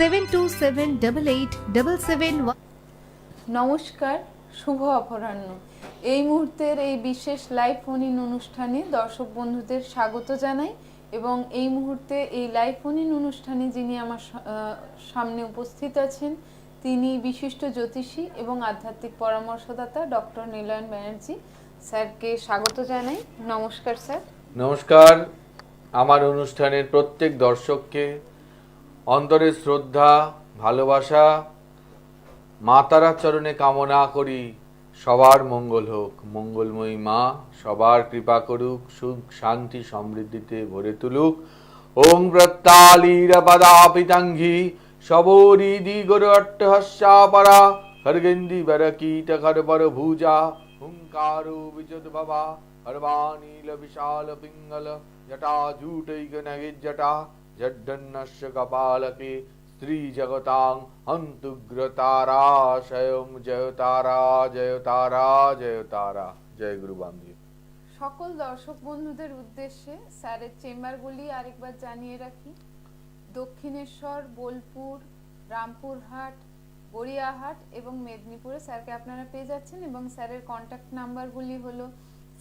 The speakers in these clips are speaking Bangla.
72788777 নমস্কার, শুভ অপরাহ্ন। এই মুহূর্তের এই বিশেষ লাইভ ফোন ইন অনুষ্ঠানে দর্শক বন্ধুদের স্বাগত জানাই এবং এই মুহূর্তে এই লাইভ ফোন ইন অনুষ্ঠানে যিনি আমার সামনে উপস্থিত আছেন তিনি বিশিষ্ট জ্যোতিষী এবং আধ্যাত্মিক পরামর্শদাতা ডক্টর নীলয়ন ব্যানার্জি। স্যারকে স্বাগত জানাই। নমস্কার স্যার। নমস্কার। আমার অনুষ্ঠানের প্রত্যেক দর্শককে অন্তরের শ্রদ্ধা, ভালোবাসা, মা তারার চরণে কামনা করি সবার মঙ্গল হোক। মঙ্গলময়ী মা সবার কৃপা করুক, সুখ শান্তি সমৃদ্ধিতে ভরে তুলুক। ওং প্রত্যালীরপদাপিতাঙ্ঘি শবরিদি গরু অট্টহস্যাপরা খর্গেন্দি বরকীট খরবর ভুজা হুঙ্কারো বিজদ্ভবা হরবানীল বিশাল পিঙ্গল জটাজূটৈক নগিজ্জটা জড্ডন্নস্য কপালকে স্ত্রী জগতাং হন্তুগ্রতারা স্বয়ং জয়তারা জয়তারা জয়তারা। জয় গুরু বান্ধব। সকল দর্শক বন্ধুদের উদ্দেশ্যে স্যারের চেম্বারগুলি আরেকবার জানিয়ে রাখি। দক্ষিণেশ্বর, বোলপুর, রামপুরহাট, গড়িয়াহাট এবং মেদিনীপুরে স্যারকে আপনারা পেয়ে যাচ্ছেন এবং স্যারের কন্ট্যাক্ট নাম্বারগুলি হলো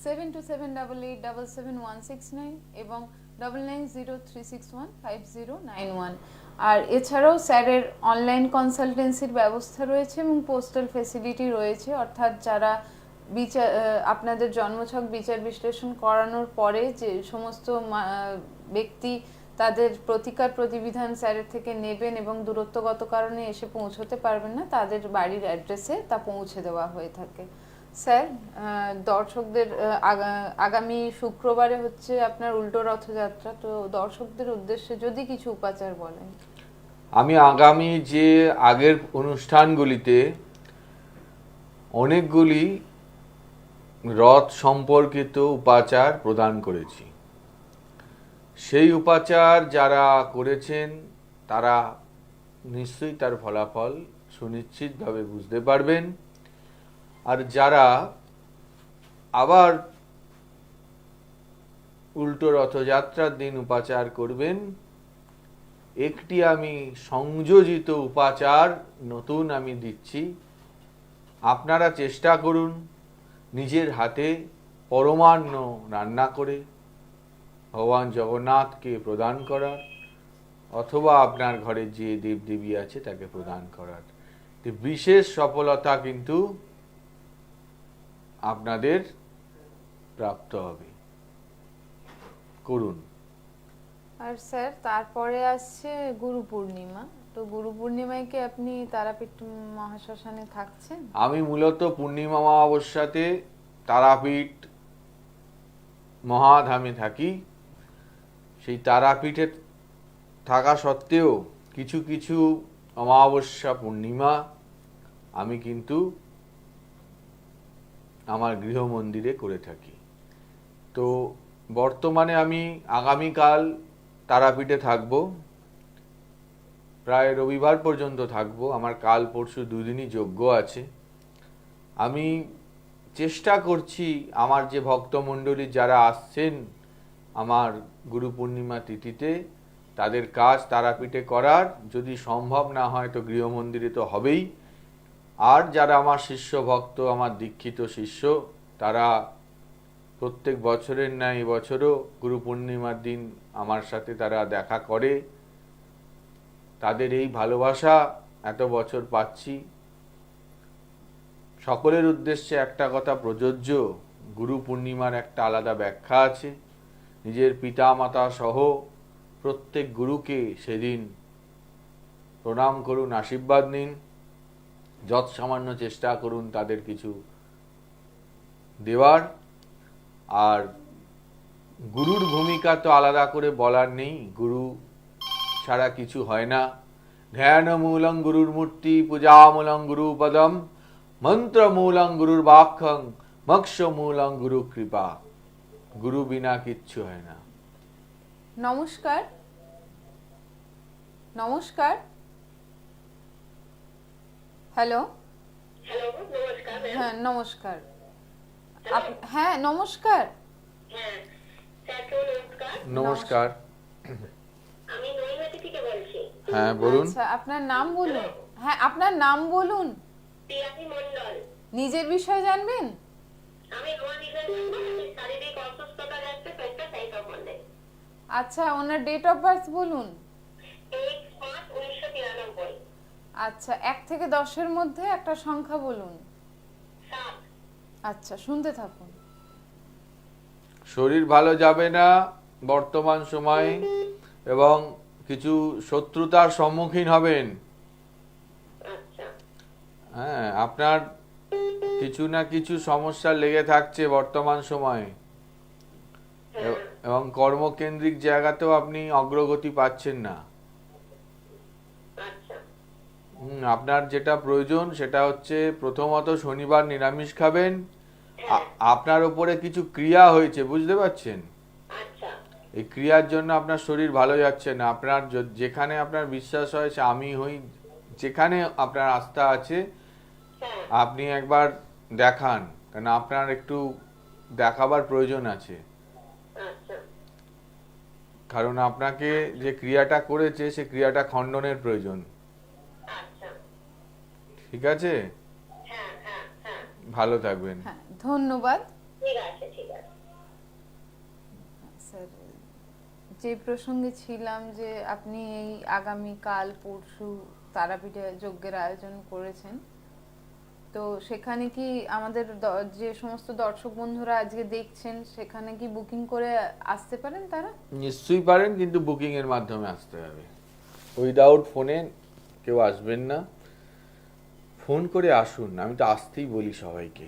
7278877169 এবং 9903615091। আর এছাড়াও স্যারের অনলাইন কনসালটেন্সির ব্যবস্থা রয়েছে এবং পোস্টাল ফেসিলিটি রয়েছে, অর্থাৎ যারা আপনাদের জন্মছক বিচার বিশ্লেষণ করানোর পরে যে সমস্ত ব্যক্তি তাদের প্রতিকার প্রতিবিধান স্যারের থেকে নেবেন এবং দূরত্বগত কারণে এসে পৌঁছতে পারবেন না, তাদের বাড়ির অ্যাড্রেসে তা পৌঁছে দেওয়া হয়ে থাকে। স্যার, দর্শকদের আগামী শুক্রবারে হচ্ছে আপনার উল্টো রথযাত্রা, তো দর্শকদের উদ্দেশ্যে যদি কিছু উপাচার বলেন। আমি আগামী যে আগের অনুষ্ঠানগুলিতে অনেকগুলি রথ সম্পর্কিত উপাচার প্রদান করেছি। সেই উপাচার যারা করেছেন তারা নিশ্চয়ই তার ফলাফল সুনিশ্চিতভাবে বুঝতে পারবেন। আর যারা আবার উল্টো রথযাত্রার দিন উপাচার করবেন, একটি আমি সংযোজিত উপাচার নতুন আমি দিচ্ছি। আপনারা চেষ্টা করুন নিজের হাতে পরমান্ন রান্না করে ভগবান জগন্নাথকে প্রদান করার, অথবা আপনার ঘরে যে দেবদেবী আছে তাকে প্রদান করার। বিশেষ সফলতা কিন্তু আপনাদের প্রাপ্ত হবে। করুন। আর স্যার, তারপরে আসছে গুরু পূর্ণিমা, তো গুরু পূর্ণিমায় কি আপনি তারাপীঠ মহাশ্মশানে থাকছেন? আমি মূলত পূর্ণিমা অমাবস্যাতে তারাপীঠ মহাধামে থাকি। সেই তারাপীঠে থাকা সত্ত্বেও কিছু কিছু অমাবস্যা পূর্ণিমা আমি কিন্তু আমার গৃহ মন্দিরে করে থাকি। তো বর্তমানে আমি আগামীকাল তারাপীঠে থাকব, প্রায় রবিবার পর্যন্ত থাকব। আমার কাল পরশু দুদিনই যজ্ঞ আছে। আমি চেষ্টা করছি আমার যে ভক্তমণ্ডলী যারা আসছেন আমার গুরু পূর্ণিমা তিথিতে তাদের কাজ তারাপীঠে করার। যদি সম্ভব না হয় তো গৃহ মন্দিরে তো হবেই। আর যারা আমার শিষ্য ভক্ত, আমার দীক্ষিত শিষ্য, তারা প্রত্যেক বছরের ন্যায় এবছরও গুরু পূর্ণিমার দিন আমার সাথে তারা দেখা করে। তাদের এই ভালোবাসা এত বছর পাচ্ছি। সকলের উদ্দেশ্যে একটা কথা প্রযোজ্য, গুরু পূর্ণিমার একটা আলাদা ব্যাখ্যা আছে। নিজের পিতা মাতা সহ প্রত্যেক গুরুকে সেদিন প্রণাম করুন, আশীর্বাদ নিন, যৎ সামান্য চেষ্টা করুন তাদের কিছু দেওয়ার। আর গুরুর ভূমিকা তো আলাদা করে বলার নেই, গুরু ছাড়া কিছু হয় না। ধ্যান মূলং গুরুর মূর্তি, পূজা মূলং গুরু পদম, মন্ত্র মূলং গুরুর বাক্যং, মোক্ষ মূলং গুরু কৃপা। গুরু বিনা কিচ্ছু হয় না। নমস্কার। নমস্কার। হ্যালো। হ্যালো, নমস্কার। হ্যাঁ নমস্কার। হ্যাঁ নমস্কার। হ্যাঁ, স্যারকেও নমস্কার। নমস্কার। আমি নৈহাটি থেকে বলছি। হ্যাঁ বলুন। আচ্ছা, আপনার নাম বলুন। হ্যাঁ, আপনার নাম বলুন। পিয়াসী মন্ডল। নিজের বিষয় জানবেন? আমি আমার নিজের জন্য শারীরিক অসুস্থতা যাচ্ছে পেটটা সেই সম্বন্ধে। আচ্ছা, ওনার ডেট অফ বার্থ বলুন। 8/5/1993। আচ্ছা, 1 থেকে 10-এর মধ্যে একটা সংখ্যা বলুন। 7। আচ্ছা, শুনতে থাকুন। শরীর ভালো যাবে না বর্তমান সময়ে, এবং কিছু শত্রুতার সম্মুখীন হবেন। আচ্ছা। হ্যাঁ, আপনার কিছু না কিছু সমস্যা লেগে থাকছে বর্তমান সময়ে, এবং কর্মকেন্দ্রিক জায়গাতেও আপনি অগ্রগতি পাচ্ছেন না। আচ্ছা। আপনার যেটা প্রয়োজন সেটা হচ্ছে প্রথমত শনিবার নিরামিষ খাবেন। আপনার উপরে কিছু ক্রিয়া হয়েছে, বুঝতে পারছেন? আচ্ছা। এই ক্রিয়ার জন্য আপনার শরীর ভালো যাচ্ছে না। আপনার যেখানে আপনার বিশ্বাস হয় সে আমি হই, যেখানে আপনার আস্থা আছে হ্যাঁ। আপনি একবার দেখান, কারণ আপনার একটু দেখাবার প্রয়োজন আছে। আচ্ছা। কারণ আপনাকে যে ক্রিয়াটা করেছে সে ক্রিয়াটা খণ্ডনের প্রয়োজন। আচ্ছা। ঠিক আছে, হ্যাঁ হ্যাঁ হ্যাঁ। ভালো থাকবেন। হ্যাঁ, ধন্যবাদ। ঠিক আছে ঠিক আছে। স্যার, যে প্রসঙ্গে ছিলাম যে আপনি এই আগামী কাল পরশু তারাপীঠে যজ্ঞের আয়োজন করেছেন, তো সেখানে কি আমাদের যে সমস্ত দর্শক বন্ধুরা আজকে দেখছেন সেখানে কি বুকিং করে আসতে পারেন তারা? নিশ্চয়ই পারেন, কিন্তু বুকিং এর মাধ্যমে আসতে হবে। উইদাউট ফোনে কেউ আসবেন না। ফোন করে আসুন, আমি তো আসতেই বলি সবাইকে,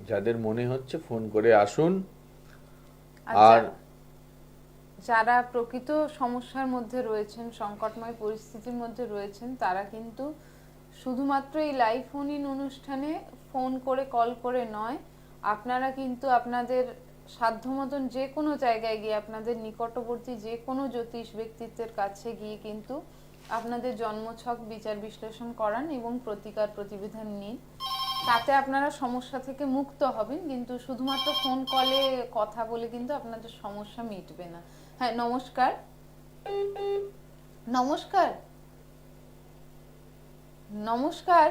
যাদের মনে হচ্ছে ফোন করে আসুন। আচ্ছা, আর যারা প্রকৃত সমস্যার মধ্যে রয়েছেন, সংকটময় পরিস্থিতির মধ্যে রয়েছেন, তারা কিন্তু শুধুমাত্র এই লাইভ ফোন ইন অনুষ্ঠানে ফোন করে কল করে নয়, আপনারা কিন্তু আপনাদের সাধ্যমতন যে কোনো জায়গায় গিয়ে আপনাদের নিকটবর্তী যে কোনো জ্যোতিষ ব্যক্তিত্বের কাছে গিয়ে কিন্তু আপনাদের জন্মছক বিচার বিশ্লেষণ করান এবং প্রতিকার প্রতিবিধান নিন। তাতে আপনারা সমস্যা থেকে মুক্ত হবেন, কিন্তু শুধুমাত্র ফোন কলে কথা বলে কিন্তু আপনাদের সমস্যা মিটবে না। হ্যাঁ, নমস্কার। নমস্কার। নমস্কার।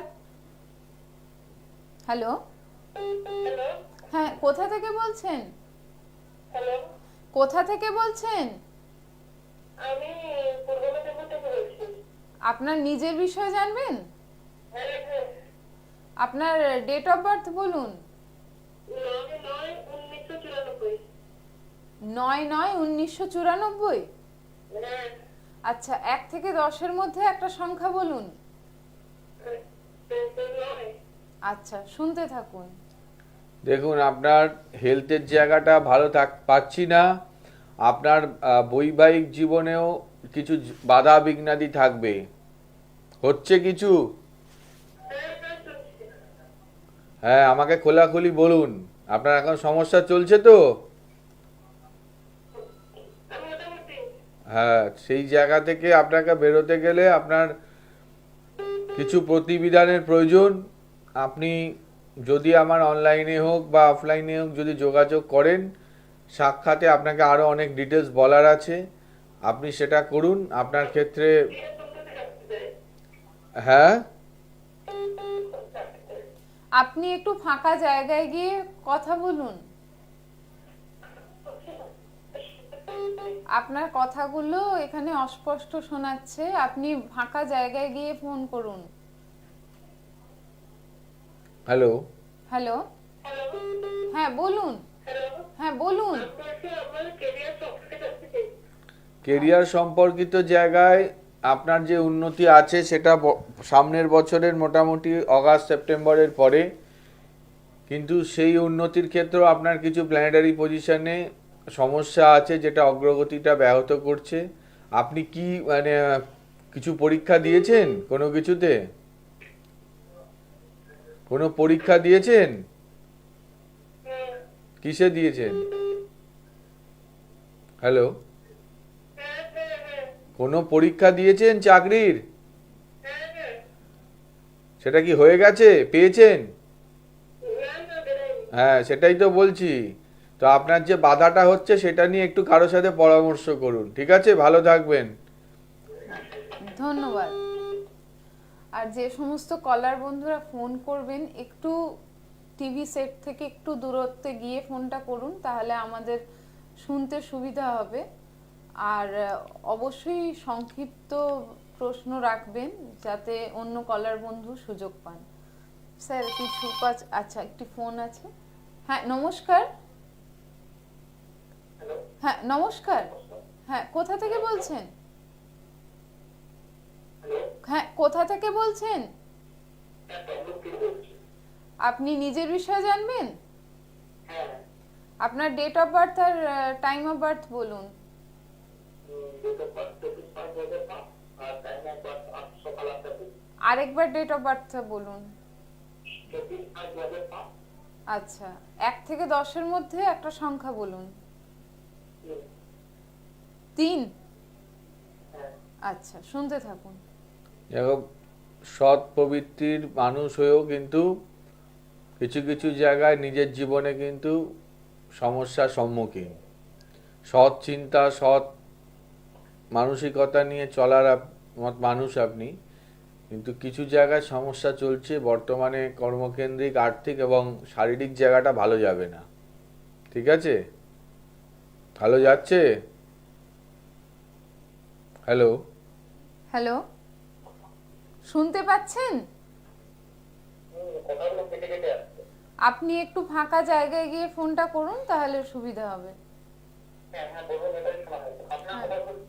হ্যালো। হ্যালো। হ্যাঁ, কোথা থেকে বলছেন? হ্যালো। কোথা থেকে বলছেন? আমি পূর্ব মেদিনীপুর থেকে বলছি। আপনার নিজের বিষয় জানবেন? হ্যাঁ হ্যাঁ। আপনার ডেট অফ বার্থ বলুন। 9/9/1994। 9/9/1994। হ্যাঁ। আচ্ছা, 1 থেকে 10-এর মধ্যে একটা সংখ্যা বলুন। 9। আচ্ছা, শুনতে থাকুন। দেখুন, আপনার হেলথের জায়গাটা ভালো পাচ্ছি না। আপনার বৈবাহিক জীবনেও কিছু বাধা বিঘ্নাদি থাকবে। হচ্ছে কিছু? হ্যাঁ, আমাকে খোলাখুলি বলুন, আপনার এখন সমস্যা চলছে তো? হ্যাঁ, সেই জায়গা থেকে আপনাকে বেরোতে গেলে আপনার কিছু প্রতিবিধানের প্রয়োজন। আপনি যদি আমার অনলাইনে হোক বা অফলাইনে হোক যদি যোগাযোগ করেন, সাক্ষাতে আপনাকে আরও অনেক ডিটেলস বলার আছে, আপনি সেটা করুন। আপনার ক্ষেত্রে হ্যাঁ, আপনি একটু ফাঁকা জায়গায় গিয়ে কথা বলুন। আপনার কথাগুলো এখানে অস্পষ্ট শোনাচ্ছে, আপনি ফাঁকা জায়গায় গিয়ে ফোন করুন। হ্যালো। হ্যালো। হ্যাঁ বলুন। হ্যাঁ বলুন। কেরিয়ার সম্পর্কিত জায়গায় আপনার যে উন্নতি আছে সেটা সামনের বছরের মোটামুটি অগাস্ট সেপ্টেম্বরের পরে, কিন্তু সেই উন্নতির ক্ষেত্রেও আপনার কিছু প্ল্যানেটারি পজিশনে সমস্যা আছে যেটা অগ্রগতিটা ব্যাহত করছে। আপনি কি মানে কিছু পরীক্ষা দিয়েছেন? কোনো কিছুতে কোনো পরীক্ষা দিয়েছেন? কিসে দিয়েছেন? হ্যালো, কোনো পরীক্ষা দিয়েছেন চাকরির? সেটা কি হয়ে গেছে, পেয়েছেন? হ্যাঁ, সেটাই তো বলছি। তো আপনার যে বাধাটা হচ্ছে সেটা নিয়ে একটু কারোর সাথে পরামর্শ করুন, ঠিক আছে? ভালো থাকবেন। ধন্যবাদ। আর যে সমস্ত কলার বন্ধুরা ফোন করবেন, একটু টিভি সেট থেকে একটু দূরত্বে গিয়ে ফোনটা করুন, তাহলে আমাদের শুনতে সুবিধা হবে। আর অবশ্যই সংক্ষিপ্ত প্রশ্ন রাখবেন, যাতে অন্য কলার বন্ধু সুযোগ পান। স্যার কিছু আচ্ছা, একটি ফোন আছে। হ্যাঁ নমস্কার। হ্যালো, হ্যাঁ নমস্কার। হ্যাঁ কোথা থেকে বলছেন? হ্যালো, হ্যাঁ কোথা থেকে বলছেন? হ্যাঁ তমলুক বলছি। আপনি নিজের বিষয়ে জানবেন? হ্যাঁ, আপনার ডেট অফ বার্থ আর টাইম অফ বার্থ বলুন। ডেট অফ বার্থ 24/5/2005 আর টাইম অফ বার্থ সকাল 8টা থেকে। আরেকবার ডেট অফ বার্থটা বলুন। 24/5/2005। আচ্ছা, 1 থেকে 10-এর মধ্যে একটা সংখ্যা বলুন। 3। হ্যাঁ, আচ্ছা, শুনতে থাকুন। দেখো, সৎ প্রবৃত্তির মানুষ হয়েও কিন্তু কিছু কিছু জায়গায় নিজের জীবনে কিন্তু সমস্যার সম্মুখীন। সৎ চিন্তা, সৎ মানসিকতা নিয়ে চলার মানুষ আপনি, কিন্তু কিছু জায়গায় সমস্যা চলছে বর্তমানে। কর্মকেন্দ্রিক, আর্থিক এবং শারীরিক জায়গাটা ভালো যাবে না। ঠিক আছে? ভালো যাচ্ছে? হ্যালো? হ্যালো, শুনতে পাচ্ছেন? কথাগুলো কেটে কেটে আসছে। আপনি একটু ফাঁকা জায়গায় গিয়ে ফোনটা করুন, তাহলে সুবিধা হবে। হ্যাঁ হ্যাঁ বলুন, এটাই শোনা যাচ্ছে। আপনার কথাগুলো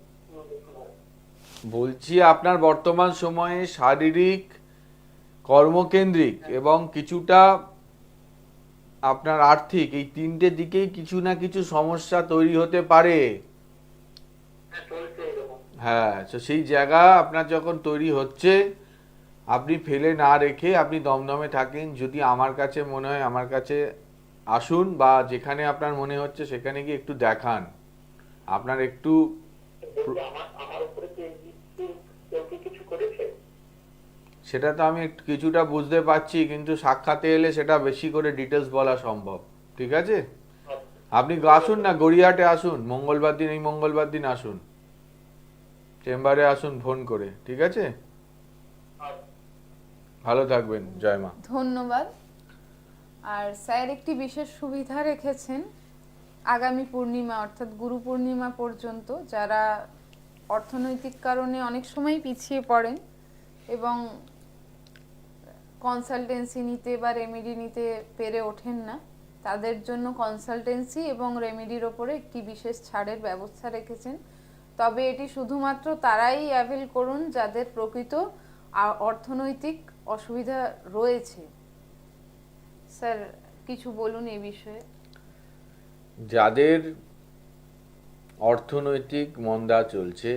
শোনা যাচ্ছে। বলছি, আপনার বর্তমান সময়ে শারীরিক, কর্মকেন্দ্রিক এবং কিছুটা আপনার আর্থিক, এই তিনটে দিকেই কিছু না কিছু সমস্যা তৈরি হতে পারে। হ্যাঁ চলছে এরকম। হ্যাঁ, তো সেই জায়গা আপনার যখন তৈরি হচ্ছে, আপনি ফেলে না রেখে আপনি দমদমে থাকেন, যদি আমার কাছে মনে হয় আমার কাছে আসুন, বা যেখানে আপনার মনে হচ্ছে সেখানে গিয়ে একটু দেখান। আপনার একটু বলছি, আমার উপরে কি কেউ কি কিছু করেছে? সেটা তো আমি একটু কিছুটা বুঝতে পারছি, কিন্তু সাক্ষাতে এলে সেটা বেশি করে ডিটেলস বলা সম্ভব। ঠিক আছে? আপনি আসুন না, গড়িয়াহাটে আসুন, মঙ্গলবার দিন, এই মঙ্গলবার দিন আসুন, চেম্বারে আসুন ফোন করে। ঠিক আছে? ভালো থাকবেন, জয় মা। ধন্যবাদ। আর স্যার একটি বিশেষ সুবিধা রেখেছেন, আগামী পূর্ণিমা অর্থাৎ গুরু পূর্ণিমা পর্যন্ত যারা অর্থনৈতিক কারণে অনেক সময় পিছিয়ে পড়েন এবং কনসালটেন্সি নিতে বা রেমেডি নিতে পেরে ওঠেন না, তাদের জন্য কনসালটেন্সি এবং রেমেডির ওপরে একটি বিশেষ ছাড়ের ব্যবস্থা রেখেছেন। তবে এটি শুধুমাত্র তারাই অ্যাভেল করুন যাদের প্রকৃত অর্থনৈতিক অসুবিধা রয়েছে। স্যার কিছু বলুন এই বিষয়ে। যাদের অর্থনৈতিক মন্দা চলছে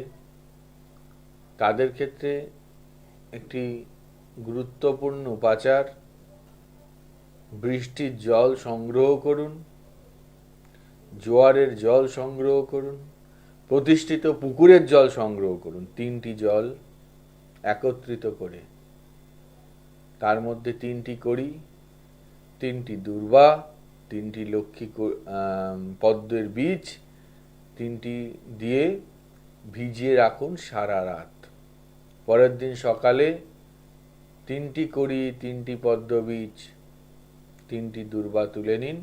তাদের ক্ষেত্রে একটি গুরুত্বপূর্ণ উপাচার, বৃষ্টির জল সংগ্রহ করুন, জোয়ারের জল সংগ্রহ করুন, প্রতিষ্ঠিত পুকুরের জল সংগ্রহ করুন। 3টি জল একত্রিত করে, তার মধ্যে 3টি কড়ি, 3টি দূর্বা, 3টি লক্ষ্মী পদ্মের বীজ, 3টি দিয়ে ভিজিয়ে রাখুন সারা রাত। পরের দিন সকালে 3টি কড়ি, 3টি পদ্ম বীজ, 3টি দূর্বা তুলে নিন।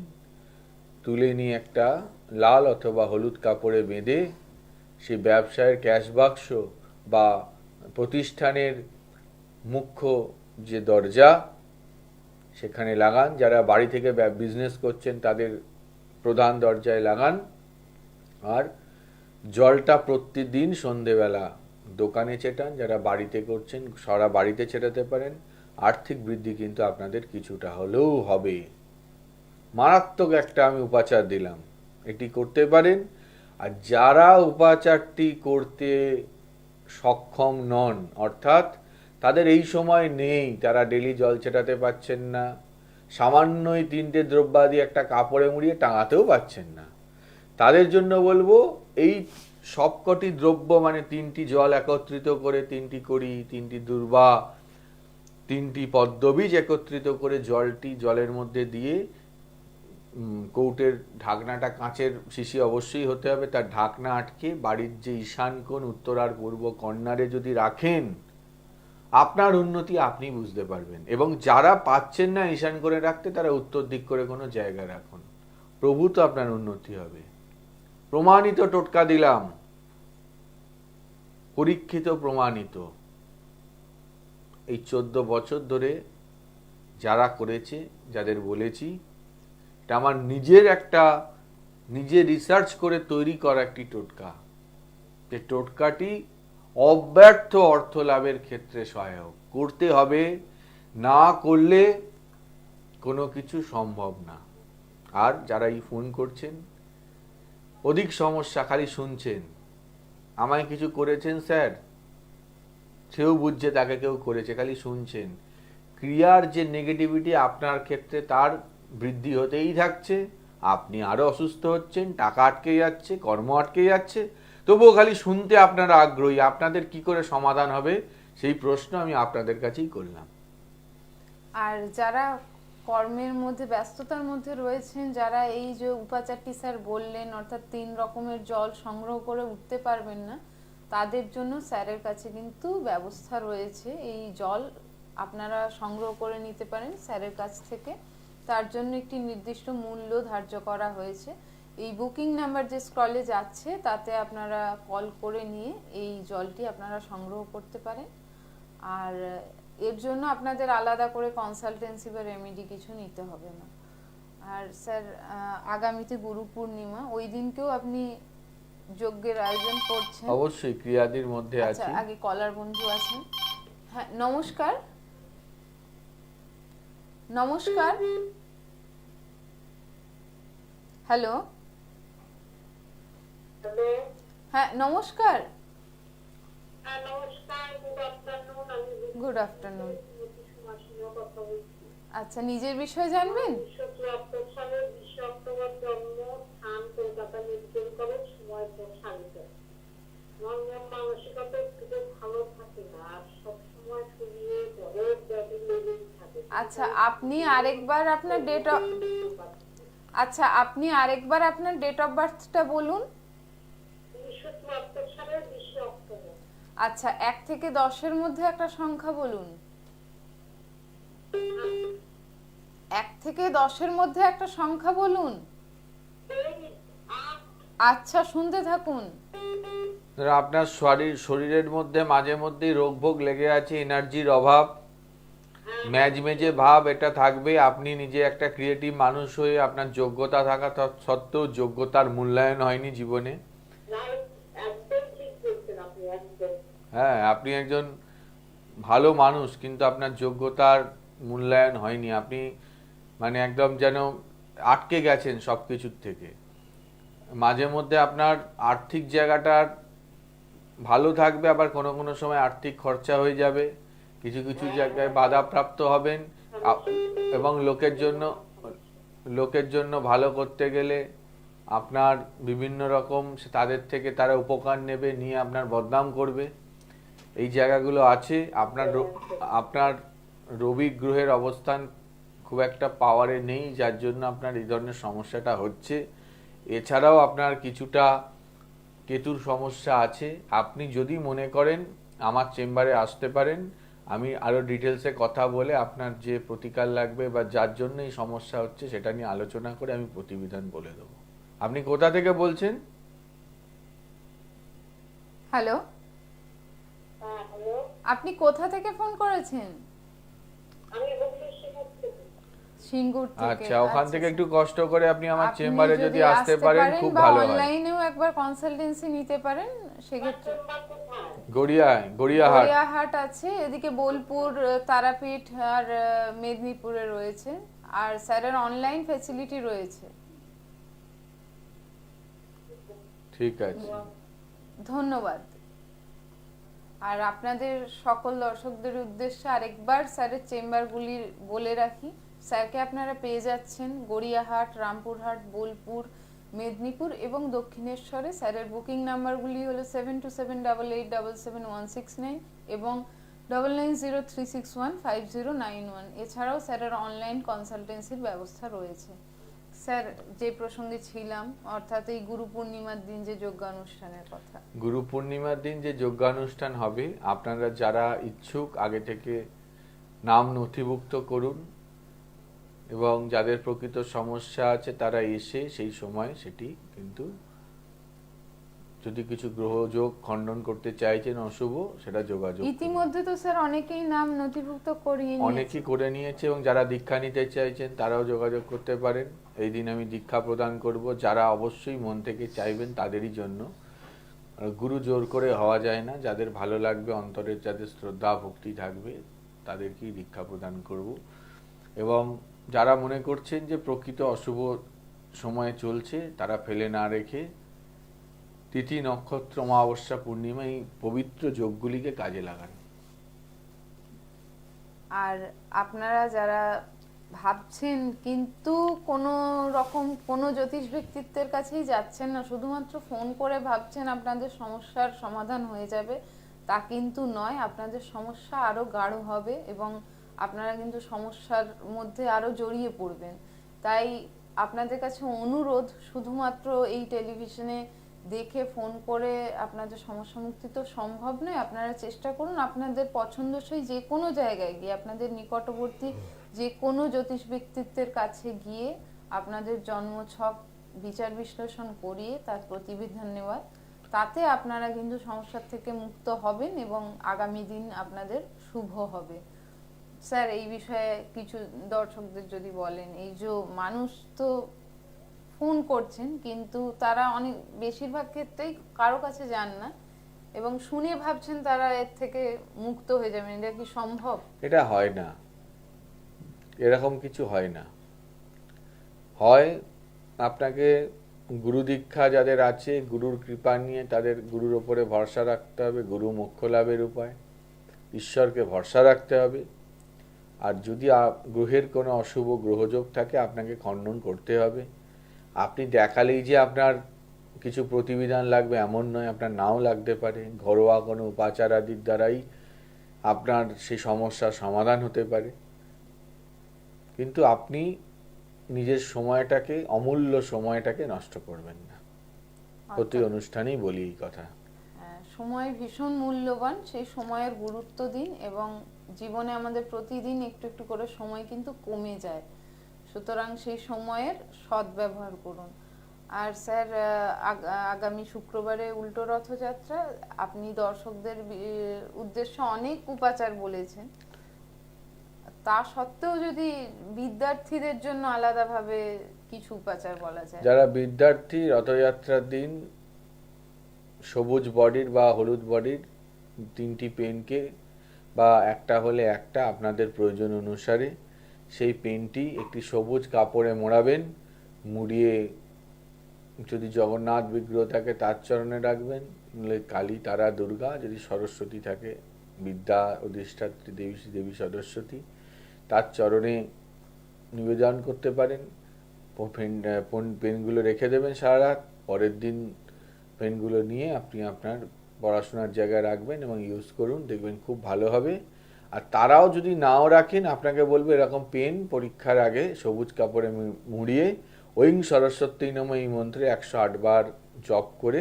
তুলে নিয়ে একটা লাল অথবা হলুদ কাপড়ে বেঁধে সেই ব্যবসায়ের ক্যাশ বাক্স বা প্রতিষ্ঠানের মুখ্য যে দরজা সেখানে লাগান। যারা বাড়ি থেকে বিজনেস করছেন তাদের প্রধান দরজায় লাগান। আর জলটা প্রতিদিন সন্ধেবেলা দোকানে ছেটান। যারা বাড়িতে করছেন সারা বাড়িতে ছেটাতে পারেন। আর্থিক বৃদ্ধি কিন্তু আপনাদের কিছুটা হলেও হবে। মারাত্মক একটা আমি উপাচার দিলাম, এটি করতে পারেন। আর যারা উপাচারটি করতে সক্ষম নন, অর্থাৎ তাদের এই সময় নেই, তারা ডেলি জল ছেটাতে পাচ্ছেন না, সামান্যই 3টে দ্রব্যাদি একটা কাপড়ে মুড়িয়ে টাঙাতেও পাচ্ছেন না, তাদের জন্য বলবো এই সবকটি দ্রব্য মানে 3টি জল একত্রিত করে, 3টি কড়ি, 3টি দূর্বা, 3টি পদ্মবীজ একত্রিত করে জলের মধ্যে দিয়ে কৌটের ঢাকনাটা কাঁচের শিশি অবশ্যই হতে হবে, তার ঢাকনা আটকে বাড়ির যে ঈশান কোণ উত্তর আর পূর্ব কর্নারে যদি রাখেন, আপনার উন্নতি আপনি বুঝতে পারবেন। এবং যারা পাচ্ছেন না ঈশান করে রাখতে, তারা উত্তর দিক করে কোনো জায়গা রাখুন, প্রভূত আপনার উন্নতি হবে। প্রমাণিত টোটকা দিলাম, পরীক্ষিত প্রমাণিত। এই 14 বছর ধরে যারা করেছে, যাদের বলেছি, এটা আমার নিজে রিসার্চ করে তৈরি করা একটি টোটকা। যে টোটকাটি অব্যর্থ অর্থ লাভের ক্ষেত্রে সহায়ক। করতে হবে, না করলে কোনো কিছু সম্ভব না। আর যারা এই ফোন করছেন, অধিক সমস্যা, খালি শুনছেন, আমায় কিছু করেছেন স্যার, সেও বুঝছে তাকে কেউ করেছে, খালি শুনছেন, ক্রিয়ার যে নেগেটিভিটি আপনার ক্ষেত্রে তার বৃদ্ধি হতেই থাকছে, আপনি আরো অসুস্থ হচ্ছেন, টাকা আটকে যাচ্ছে, কর্ম আটকে যাচ্ছে, তবুও খালি শুনতে আপনারা আগ্রহী। আপনাদের কি করে সমাধান হবে সেই প্রশ্ন আমি আপনাদের কাছেই করলাম। আর যারা কর্মের মধ্যে ব্যস্ততার মধ্যে রয়েছেন, যারা এই যে উপাচারটি স্যার বললেন, অর্থাৎ 3 রকমের জল সংগ্রহ করে উঠতে পারবেন না, তাদের জন্য স্যারের কাছে কিন্তু ব্যবস্থা রয়েছে। এই জল আপনারা সংগ্রহ করে নিতে পারেন স্যারের কাছ থেকে। তার জন্য একটি নির্দিষ্ট মূল্য ধার্য করা হয়েছে। এই বুকিং নাম্বার যে স্ক্রলে যাচ্ছে, তাতে আপনারা কল করে নিয়ে এই জলটি আপনারা সংগ্রহ করতে পারেন। আর এর জন্য আপনাদের আলাদা করে কনসালটেন্সি বা রেমেডি কিছু নিতে হবে না। আর স্যার, আগামীতে গুরু পূর্ণিমা, ওই দিনকেও আপনি যজ্ঞের আয়োজন করছেন? অবশ্যই ক্রিয়াদির মধ্যে আচ্ছা, আছি। আগে কলার বন্ধু আছেন। হ্যাঁ, নমস্কার। নমস্কার, হ্যালো। হ্যালো, হ্যাঁ, নমস্কার। হ্যাঁ নমস্কার, গুড আফটারনুন। আমি গুড আফটারনুন। সুমাসিনী কথা বলছি। আচ্ছা, নিজের বিষয়ে জানবেন? 1974 সালের 20 অক্টোবর জন্ম, স্থান কলকাতা মেডিকেল কলেজ, সময় 4:30। আমার মন মানসিকতা একটু ভালো থাকে না, আর সবসময় শরীরে জ্বরের ব্যাধি লেগেই থাকে। আচ্ছা, আপনি আরেকবার আপনার ডেট অফ বার্থটা বলুন। 1974 সালের 20 অক্টোবর। আচ্ছা, 1 থেকে 10-এর মধ্যে একটা সংখ্যা বলুন। 1 থেকে 10-এর মধ্যে একটা সংখ্যা বলুন। আচ্ছা, শুনতে থাকুন। আপনার শরীরের মধ্যে মাঝে মধ্যেই রোগ ভোগ লেগে আছে, এনার্জির অভাব, ম্যাজমেজে ভাব, এটা থাকবে। আপনি নিজে একটা ক্রিয়েটিভ মানুষ হয়ে আপনার যোগ্যতা থাকা সত্ত্বেও যোগ্যতার মূল্যায়ন হয়নি জীবনে। একদম ঠিক বলছেন আপনি, একদম। হ্যাঁ, আপনি একজন ভালো মানুষ, কিন্তু আপনার যোগ্যতার মূল্যায়ন হয়নি। আপনি মানে একদম যেন আটকে গেছেন সব কিছুর থেকে। মাঝে মধ্যে আপনার আর্থিক জায়গাটার ভালো থাকবে, আবার কোনো কোনো সময় আর্থিক খরচা হয়ে যাবে, কিছু কিছু জায়গায় বাধাপ্রাপ্ত হবেন। এবং লোকের জন্য ভালো করতে গেলে আপনার বিভিন্ন রকম তাদের থেকে তারা উপকার নেবে, নিয়ে আপনার বদনাম করবে, এই জায়গাগুলো আছে। আপনার রবি গ্রহের অবস্থান খুব একটা পাওয়ারে নেই, যার জন্য আপনার এই ধরনের সমস্যাটা হচ্ছে। এছাড়াও আপনার কিছুটা কেতুর সমস্যা আছে। আপনি যদি মনে করেন আমার চেম্বারে আসতে পারেন, আমি আরো ডিটেলসে কথা বলে আপনার যে প্রতিকার লাগবে বা যার জন্য এই সমস্যা হচ্ছে সেটা নিয়ে আলোচনা করে আমি প্রতিবিধান বলে দেবো। আপনি কোথা থেকে বলছেন? হ্যালো, হ্যাঁ হ্যালো, আপনি কোথা থেকে ফোন করেছেন? আমি হুগলির সিঙ্গুর থেকে। সিঙ্গুর থেকে? আচ্ছা, ওখান থেকে আচ্ছা, একটু কষ্ট করে আপনি আমার আপনি চেম্বারে যদি আসতে পারেন খুব বা ভালো হয়। অনলাইনেও একবার কনসালটেন্সি নিতে পারেন সেক্ষেত্রে। চেম্বার কোথায়? গড়িয়াহাট। গড়িয়াহাট আছে, এদিকে বোলপুর, তারাপীঠ আর মেদিনীপুরে রয়েছে। আর স্যারের অনলাইন ফ্যাসিলিটি রয়েছে। ঠিক আছে, ধন্যবাদ। আর আপনাদের সকল দর্শকদের উদ্দেশ্যে আরেকবার স্যারের চেম্বারগুলি বলে রাখি। স্যারকে আপনারা পেয়ে যাচ্ছেন গড়িয়াহাট, রামপুরহাট, বোলপুর, মেদিনীপুর এবং দক্ষিণেশ্বরে। স্যারের বুকিং নাম্বারগুলি হলো 727877177169 এবং 9903615091। এছাড়াও স্যারের অনলাইন কনসালটেন্সির ব্যবস্থা রয়েছে। স্যার, যে প্রসঙ্গে ছিলাম, অর্থাৎ এই গুরু পূর্ণিমার দিন যে যজ্ঞানুষ্ঠানের কথা। গুরু পূর্ণিমার দিন যে যজ্ঞানুষ্ঠান হবে, আপনারা যারা ইচ্ছুক আগে থেকে নাম নথিভুক্ত করুন, এবং যাদের প্রকৃত সমস্যা আছে তারা এসে সেই সময় সেটি কিন্তু, যদি কিছু গ্রহযোগ খণ্ডন করতে চাইছেন অশুভ, সেটা যোগাযোগ করুন। ইতিমধ্যে তো স্যার অনেকেই নাম নথিভুক্ত করিয়ে নিয়েছে। অনেকেই করে নিয়েছে, এবং যারা দীক্ষা নিতে চাইছেন তারাও যোগাযোগ করতে পারেন। এই দিন আমি দীক্ষা প্রদান করব, যারা অবশ্যই মন থেকে চাইবেন তাদেরই জন্য। আর গুরু জোর করে হওয়া যায় না, যাদের ভালো লাগবে, অন্তরের যাদের শ্রদ্ধা ভক্তি থাকবে তাদেরকেই দীক্ষা প্রদান করব। এবং যারা মনে করছেন যে প্রকৃত অশুভ সময় চলছে, তারা ফেলে না রেখে তিথি, নক্ষত্র, অমাবস্যা, পূর্ণিমা এই পবিত্র যোগগুলিকে কাজে লাগান। আর আপনারা যারা ভাবছেন কিন্তু কোনো রকম কোনো জ্যোতিষ ব্যক্তিত্বের কাছেই যাচ্ছেন না, শুধুমাত্র ফোন করে ভাবছেন আপনাদের সমস্যার সমাধান হয়ে যাবে, তা কিন্তু নয়। আপনাদের সমস্যা আরো গাঢ় হবে এবং আপনারা কিন্তু সমস্যার মধ্যে আরো জড়িয়ে পড়বেন। তাই আপনাদের কাছে অনুরোধ, শুধুমাত্র এই টেলিভিশনে দেখে ফোন করে আপনাদের সমস্যা মুক্তি তো সম্ভব নয়। আপনারা চেষ্টা করুন আপনাদের পছন্দসই যে কোনো জায়গায় গিয়ে, আপনাদের নিকটবর্তী যে কোনো জ্যোতিষ ব্যক্তিত্বের কাছে গিয়ে আপনাদের জন্মছক বিচার বিশ্লেষণ করিয়ে তার প্রতিবিধান নেওয়ার, তাতে আপনারা কিন্তু সমস্যার থেকে মুক্ত হবেন এবং আগামী দিন আপনাদের শুভ হবে। স্যার, এই বিষয়ে কিছু দর্শকদের যদি বলেন, এই যে মানুষ তো ফোন করছেন কিন্তু তারা অনেক বেশিরভাগ ক্ষেত্রেই কারো কাছে যান না এবং শুনে ভাবছেন তারা এর থেকে মুক্ত হয়ে যাবেন, এটা কি সম্ভব? এটা হয় না, এরকম কিছু হয় না। হয় আপনাকে গুরু দীক্ষা যাদের আছে, গুরুর কৃপা নিয়ে তাদের গুরুর ওপরে ভরসা রাখতে হবে, গুরু মোক্ষ লাভের উপায়, ঈশ্বরকে ভরসা রাখতে হবে। আর যদি গ্রহের কোনো অশুভ গ্রহযোগ থাকে, আপনাকে খণ্ডন করতে হবে। আপনি দেখালেই যে আপনার কিছু প্রতিবিধান লাগবে এমন নয়, আপনার নাও লাগতে পারে। ঘরোয়া কোনো উপাচার আদির দ্বারাই আপনার সেই সমস্যার সমাধান হতে পারে। কিন্তু আপনি নিজের সময়টাকে, অমূল্য সময়টাকে নষ্ট করবেন না। প্রতি অনুষ্ঠানেই বলি এই কথা। সময় ভীষণ মূল্যবান, সেই সময়ের গুরুত্ব দিন এবং জীবনে আমাদের প্রতিদিন একটু একটু করে সময় কিন্তু কমে যায়, সুতরাং সেই সময়ের সদ্ব্যবহার করুন। আর স্যার, আগামী শুক্রবারে উল্টো রথযাত্রা, আপনি দর্শকদের উদ্দেশ্যে অনেক উপাচার বলেছেন, তা সত্ত্বেও যদি বিদ্যার্থীদের জন্য আলাদাভাবে কিছু উপাচার বলা যায়। যারা বিদ্যার্থী, রথযাত্রার দিন সবুজ বডির বা হলুদ বডির 3টি পেনকে, বা একটা হলে একটা, আপনাদের প্রয়োজন অনুসারে সেই পেনটি একটি সবুজ কাপড়ে মোড়াবেন। মুড়িয়ে যদি জগন্নাথ বিগ্রহ থাকে তার চরণে রাখবেন, নইলে কালী, তারা, দুর্গা, যদি সরস্বতী থাকে, বিদ্যা অধিষ্ঠাত্রী দেবী সরস্বতী, তার চরণে নিবেদন করতে পারেন। পেনগুলো রেখে দেবেন সারা রাত। পরের দিন পেনগুলো নিয়ে আপনি আপনার পড়াশোনার জায়গায় রাখবেন এবং ইউজ করুন, দেখবেন খুব ভালো হবে। আর তারাও যদি নাও রাখেন, আপনাকে বলবে এরকম পেন পরীক্ষার আগে সবুজ কাপড়ে মুড়িয়ে ঐং সরস্বতী নমঃ এই মন্ত্রে 108 বার জপ করে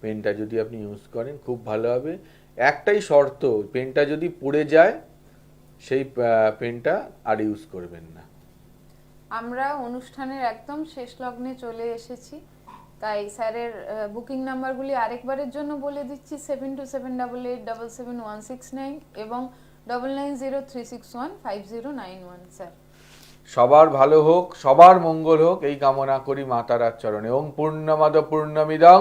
পেনটা যদি আপনি ইউজ করেন, খুব ভালো হবে। একটাই শর্ত, পেনটা যদি পুড়ে যায় সেই পেনটা আর ইউজ করবেন না। আমরা অনুষ্ঠানের একদম শেষ লগ্নে চলে এসেছি, তাই স্যারের বুকিং নাম্বারগুলি আরেকবারের জন্য বলে দিচ্ছি: 7278877169 এবং 9903615091। স্যার, সবার ভালো হোক, সবার মঙ্গল হোক, এই কামনা করি মাতারার চরণে। ওং পূর্ণমদ পূর্ণমিদং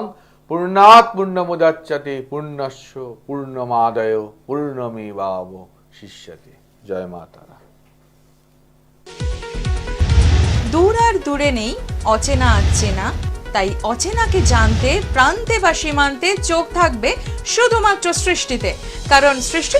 পূর্ণাৎ পূর্ণমুদাচ্যতে পূর্ণস্য পূর্ণমাদায় পূর্ণমেবাবশিষ্যতে। জয় মা তারা। দূর আর দূরে নেই অচেনা আচেনা, তাই অচেনাকে জানতে প্রান্তে বা সীমান্তে চোখ থাকবে শুধুমাত্র সৃষ্টিতে, কারণ সৃষ্টি